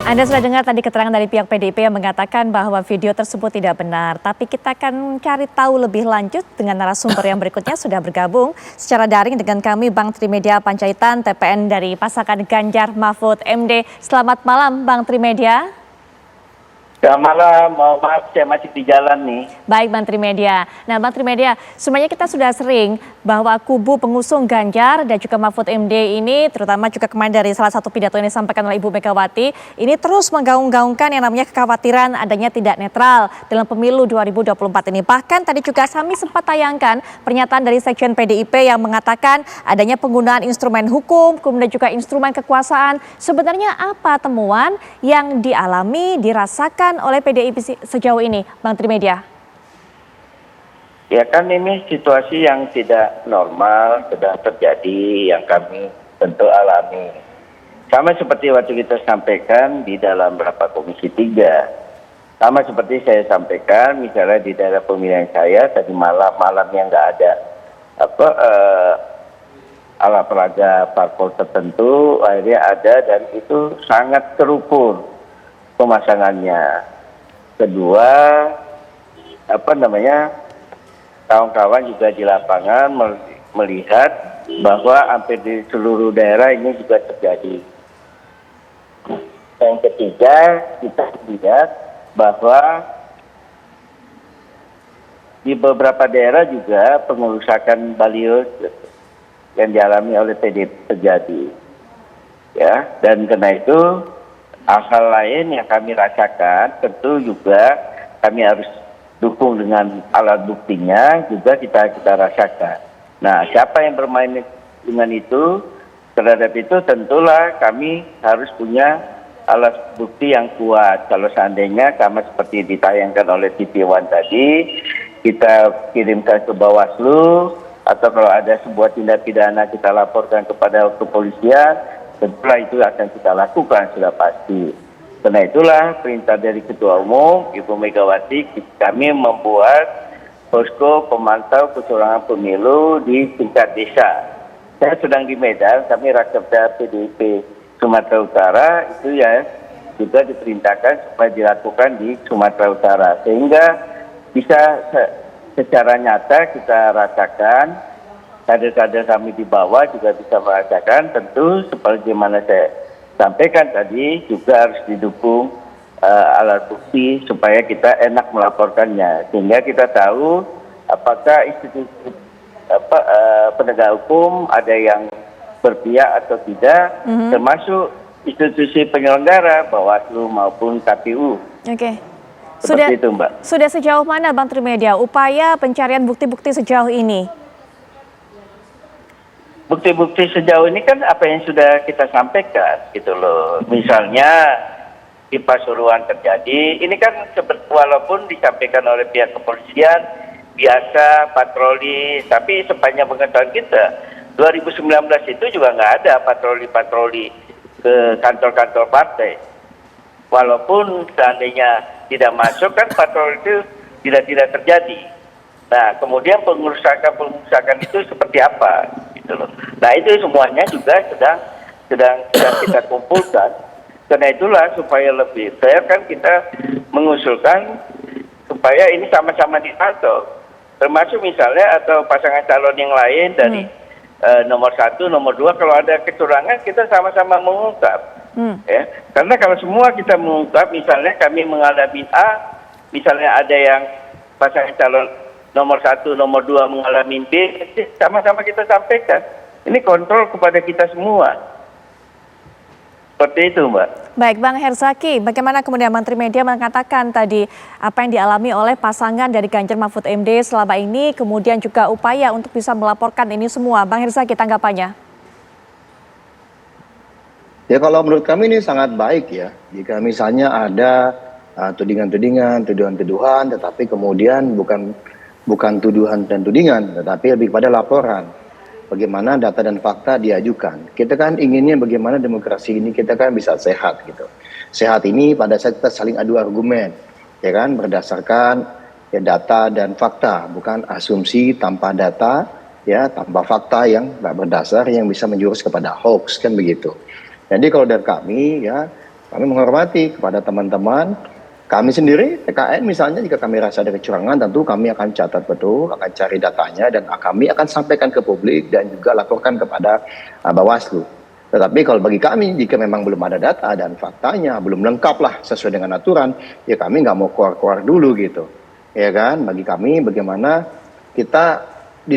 Anda sudah dengar tadi keterangan dari pihak PDIP yang mengatakan bahwa video tersebut tidak benar. Tapi kita akan cari tahu lebih lanjut dengan narasumber yang berikutnya sudah bergabung secara daring dengan kami Bang Trimedia Panjaitan, TPN dari pasangan Ganjar Mahfud MD. Selamat malam Bang Trimedia. Selamat malam, maaf saya masih di jalan nih. Baik Bang Trimedia. Nah Bang Trimedia, sebenarnya kita sudah sering bahwa kubu pengusung Ganjar dan juga Mahfud MD ini, terutama juga kemarin dari salah satu pidato yang disampaikan oleh Ibu Megawati, ini terus menggaung-gaungkan yang namanya kekhawatiran adanya tidak netral dalam pemilu 2024 ini. Bahkan tadi juga kami sempat tayangkan pernyataan dari Sekjen PDIP yang mengatakan adanya penggunaan instrumen hukum, kemudian juga instrumen kekuasaan. Sebenarnya apa temuan yang dialami, dirasakan oleh PDIP sejauh ini, Bang Trimedia? Ya kan ini situasi yang tidak normal sedang terjadi yang kami tentu alami. Sama seperti waktu kita sampaikan di dalam rapat Komisi 3. Sama seperti saya sampaikan misalnya di daerah pemilihan saya tadi malam yang nggak ada alat peraga parpol tertentu akhirnya ada dan itu sangat terukur pemasangannya. Kedua, kawan-kawan juga di lapangan melihat bahwa hampir di seluruh daerah ini juga terjadi. Yang ketiga, kita lihat bahwa di beberapa daerah juga pengerusakan baliho yang dialami oleh PDIP terjadi. Ya, dan karena itu hal-hal lain yang kami rasakan tentu juga kami harus dukung dengan alat buktinya juga kita rasakan. Nah, siapa yang bermain dengan itu terhadap itu tentulah kami harus punya alat bukti yang kuat. Kalau seandainya sama seperti ditayangkan oleh TV One tadi, kita kirimkan ke Bawaslu atau kalau ada sebuah tindak pidana kita laporkan kepada kepolisian, tentulah itu akan kita lakukan sudah pasti. Karena itulah perintah dari Ketua Umum Ibu Megawati, kami membuat posko pemantau kecurangan pemilu di tingkat desa. Saya sedang di Medan, kami Rakerda PDIP Sumatera Utara itu ya juga diperintahkan supaya dilakukan di Sumatera Utara. Sehingga bisa secara nyata kita rasakan, kader-kader kami di bawah juga bisa merasakan, tentu seperti mana saya sampaikan tadi juga harus didukung alat bukti supaya kita enak melaporkannya. Sehingga kita tahu apakah institusi penegak hukum ada yang berpihak atau tidak, termasuk institusi penyelenggara, Bawaslu maupun KPU. Oke. Seperti itu, Mbak. Sudah sejauh mana Bang Trimedia upaya pencarian bukti-bukti sejauh ini? Bukti-bukti sejauh ini kan apa yang sudah kita sampaikan gitu loh. Misalnya di Pasuruan terjadi, ini kan walaupun disampaikan oleh pihak kepolisian biasa patroli, tapi sepanjang pengetahuan kita 2019 itu juga nggak ada patroli-patroli ke kantor-kantor partai. Walaupun seandainya tidak masuk kan patroli itu tidak terjadi. Nah kemudian pengurusakan itu seperti apa? Nah itu semuanya juga sedang kita kumpulkan. Karena itulah supaya lebih fair kan kita mengusulkan supaya ini sama-sama dipantau. Termasuk misalnya atau pasangan calon yang lain dari nomor 1, nomor 2 kalau ada kecurangan kita sama-sama mengungkap. Ya. Karena kalau semua kita mengungkap misalnya kami mengalami A, misalnya ada yang pasangan calon nomor 1, nomor 2 mengalami B, sama-sama kita sampaikan. Ini kontrol kepada kita semua. Seperti itu, Mbak. Baik, Bang Herzaki, bagaimana kemudian Bang Trimedia mengatakan tadi apa yang dialami oleh pasangan dari Ganjar Mahfud MD selama ini, kemudian juga upaya untuk bisa melaporkan ini semua. Bang Herzaki, tanggapannya? Ya kalau menurut kami ini sangat baik ya, jika misalnya ada tudingan-tudingan, tuduhan-tuduhan, tetapi kemudian bukan tuduhan dan tudingan, tetapi lebih pada laporan. Bagaimana data dan fakta diajukan. Kita kan inginnya bagaimana demokrasi ini kita kan bisa sehat gitu. Sehat ini pada saat kita saling adu argumen, ya kan, berdasarkan ya data dan fakta, bukan asumsi tanpa data, ya tanpa fakta yang nggak berdasar yang bisa menjurus kepada hoax kan begitu. Jadi kalau dari kami ya Kami menghormati kepada teman-teman kami sendiri, TKN misalnya, jika kami rasa ada kecurangan, tentu kami akan catat betul, akan cari datanya, dan kami akan sampaikan ke publik dan juga laporkan kepada Bawaslu. Tetapi kalau bagi kami, jika memang belum ada data dan faktanya belum lengkap lah sesuai dengan aturan, ya kami nggak mau keluar-keluar dulu gitu. Ya kan, bagi kami bagaimana kita di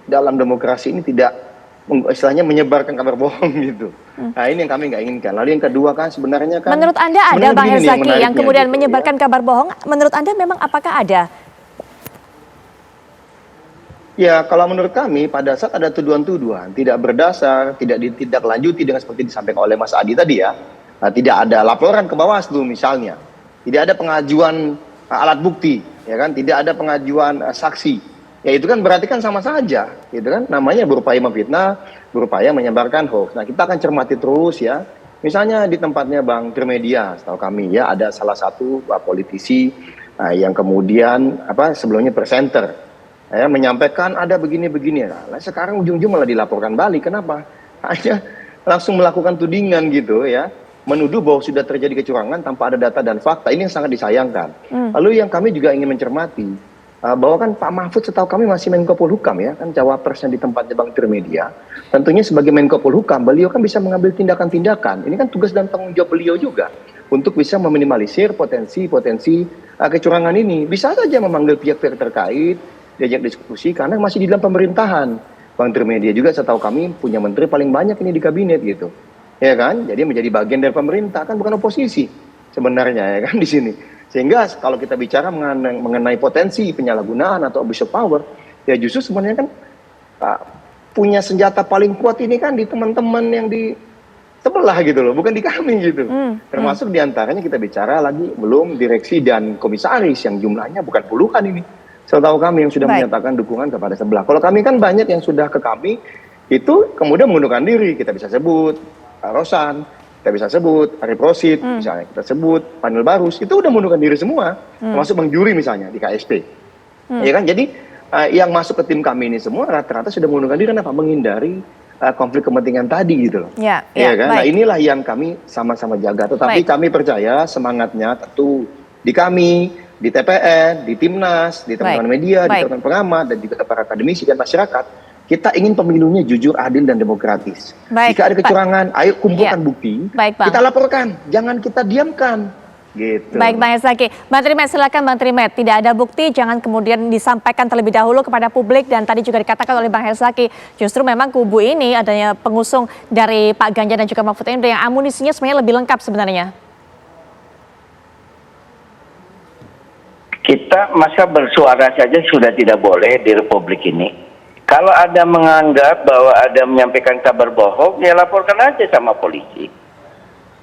dalam demokrasi ini tidak istilahnya menyebarkan kabar bohong gitu. Nah ini yang kami nggak inginkan. Lalu yang kedua kan sebenarnya kan. Menurut Anda ada sebenarnya Bang begini nih Herzaki yang kemudian gitu, menyebarkan kabar bohong? Menurut Anda memang apakah ada? Ya kalau menurut kami pada saat ada tuduhan-tuduhan tidak berdasar, tidak ditindaklanjuti dengan seperti disampaikan oleh Mas Adi tadi ya. Tidak ada laporan ke Bawaslu misalnya. Tidak ada pengajuan alat bukti, ya kan? Tidak ada pengajuan saksi. Ya itu kan berarti kan sama saja, gitu kan? Namanya berupaya memfitnah, berupaya menyebarkan hoax. Nah kita akan cermati terus ya. Misalnya di tempatnya Bang Trimedia, setahu kami ya ada salah satu politisi yang kemudian sebelumnya presenter ya, menyampaikan ada begini-begini. Nah sekarang ujung-ujung malah dilaporkan balik. Kenapa? Hanya langsung melakukan tudingan gitu ya. Menuduh bahwa sudah terjadi kecurangan tanpa ada data dan fakta. Ini yang sangat disayangkan. Lalu yang kami juga ingin mencermati bahwa kan Pak Mahfud setahu kami masih Menko Polhukam ya, kan cawapresnya di tempatnya Bang Trimedia. Tentunya sebagai Menko Polhukam, beliau kan bisa mengambil tindakan-tindakan. Ini kan tugas dan tanggung jawab beliau juga untuk bisa meminimalisir potensi-potensi kecurangan ini. Bisa saja memanggil pihak-pihak terkait, diajak diskusi karena masih di dalam pemerintahan. Bang Trimedia juga setahu kami punya menteri paling banyak ini di kabinet gitu. Ya kan? Jadi menjadi bagian dari pemerintah, kan bukan oposisi sebenarnya ya kan di sini. Sehingga kalau kita bicara mengenai potensi penyalahgunaan atau abuse of power, ya justru sebenarnya kan punya senjata paling kuat ini kan di teman-teman yang di sebelah gitu loh, bukan di kami gitu. Termasuk diantaranya kita bicara lagi belum direksi dan komisaris yang jumlahnya bukan puluhan ini. Setahu kami yang sudah menyatakan dukungan kepada sebelah. Kalau kami kan banyak yang sudah ke kami, itu kemudian mengundurkan diri. Kita bisa sebut Rosan, kita bisa sebut Arif Rosid, misalnya kita sebut Panel Barus, itu udah mengundurkan diri semua, termasuk Bang Juri misalnya di KSP. Ya kan, jadi yang masuk ke tim kami ini semua rata-rata sudah mengundurkan diri, kenapa? Menghindari konflik kepentingan tadi gitu loh. Ya kan? Nah inilah yang kami sama-sama jaga. Tetapi kami percaya semangatnya tentu di kami, di TPN, di Timnas, di teman-teman media, di teman-teman pengamat, dan juga para akademisi dan masyarakat. Kita ingin pemilunya jujur, adil, dan demokratis. Jika ada kecurangan, ayo kumpulkan bukti, kita laporkan, jangan kita diamkan. Gitu. Baik Bang Herzaki. Bang Trimet, silakan Bang Trimet. Tidak ada bukti, jangan kemudian disampaikan terlebih dahulu kepada publik. Dan tadi juga dikatakan oleh Bang Herzaki, justru memang kubu ini adanya pengusung dari Pak Ganjar dan juga Mahfud MD yang amunisinya sebenarnya lebih lengkap sebenarnya. Kita masa bersuara saja sudah tidak boleh di Republik ini. Kalau ada menganggap bahwa ada menyampaikan kabar bohong, ya laporkan aja sama polisi.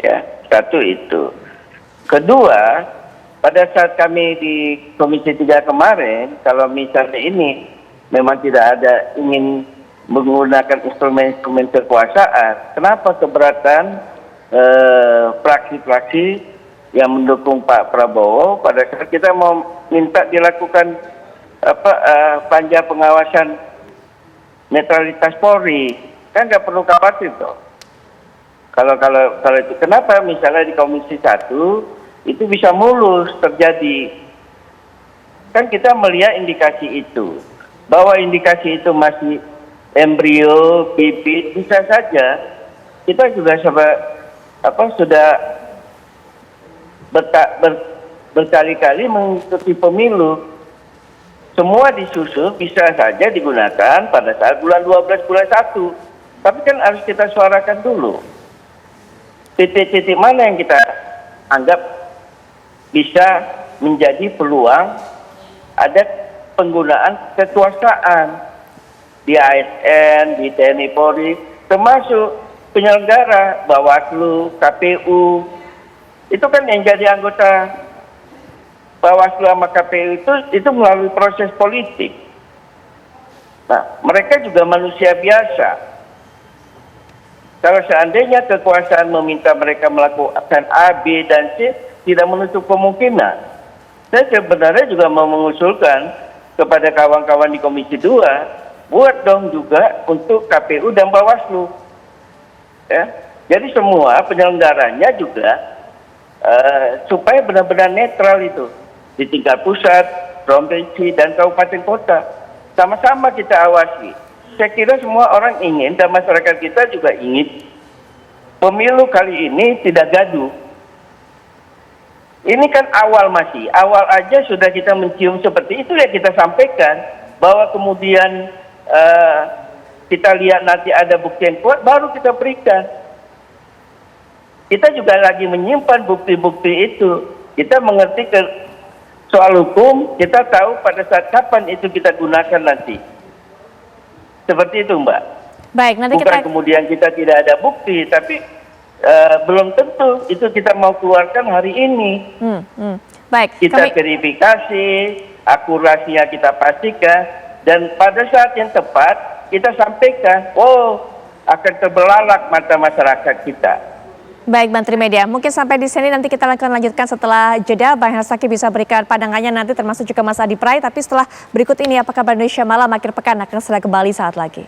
Ya, satu itu. Kedua, pada saat kami di Komisi 3 kemarin, kalau misalnya ini memang tidak ada ingin menggunakan instrumen-instrumen kekuasaan, kenapa keberatan fraksi-fraksi yang mendukung Pak Prabowo pada saat kita mau minta dilakukan panja pengawasan netralitas Polri, kan nggak perlu khawatir toh. Kalau itu, kenapa misalnya di Komisi 1 itu bisa mulus terjadi? Kan kita melihat indikasi itu, bahwa indikasi itu masih embrio, bibit, bisa saja kita juga sudah berkali-kali mengikuti pemilu. Semua disusun bisa saja digunakan pada saat bulan 12 bulan 1. Tapi kan harus kita suarakan dulu. Titik-titik mana yang kita anggap bisa menjadi peluang ada penggunaan kekuasaan di ASN, di TNI Polri, termasuk penyelenggara, Bawaslu, KPU. Itu kan yang jadi anggota Bawaslu sama KPU itu melalui proses politik. Nah, mereka juga manusia biasa. Kalau seandainya kekuasaan meminta mereka melakukan A, B, dan C, tidak menutup kemungkinan. Saya sebenarnya juga mau mengusulkan kepada kawan-kawan di Komisi 2, buat dong juga untuk KPU dan Bawaslu. Ya. Jadi semua penyelenggaranya juga supaya benar-benar netral itu di tingkat pusat, provinsi dan kabupaten kota. Sama-sama kita awasi. Saya kira semua orang ingin dan masyarakat kita juga ingin pemilu kali ini tidak gaduh. Ini kan awal aja sudah kita mencium seperti itu ya kita sampaikan bahwa kemudian kita lihat nanti ada bukti yang kuat baru kita berikan. Kita juga lagi menyimpan bukti-bukti itu. Kita mengerti soal hukum, kita tahu pada saat kapan itu kita gunakan nanti. Seperti itu, Mbak. Baik, nanti bukan kemudian kita tidak ada bukti, tapi belum tentu itu kita mau keluarkan hari ini. Baik, kita verifikasi, akurasinya kita pastikan, dan pada saat yang tepat kita sampaikan, akan terbelalak mata masyarakat kita. Baik, Menteri Media, mungkin sampai di sini nanti kita akan lanjutkan setelah jeda. Bang Hersaki bisa berikan pandangannya nanti termasuk juga Mas Adi Pray, tapi setelah berikut ini apakah Indonesia Malam akhir pekan akan segera kembali saat lagi.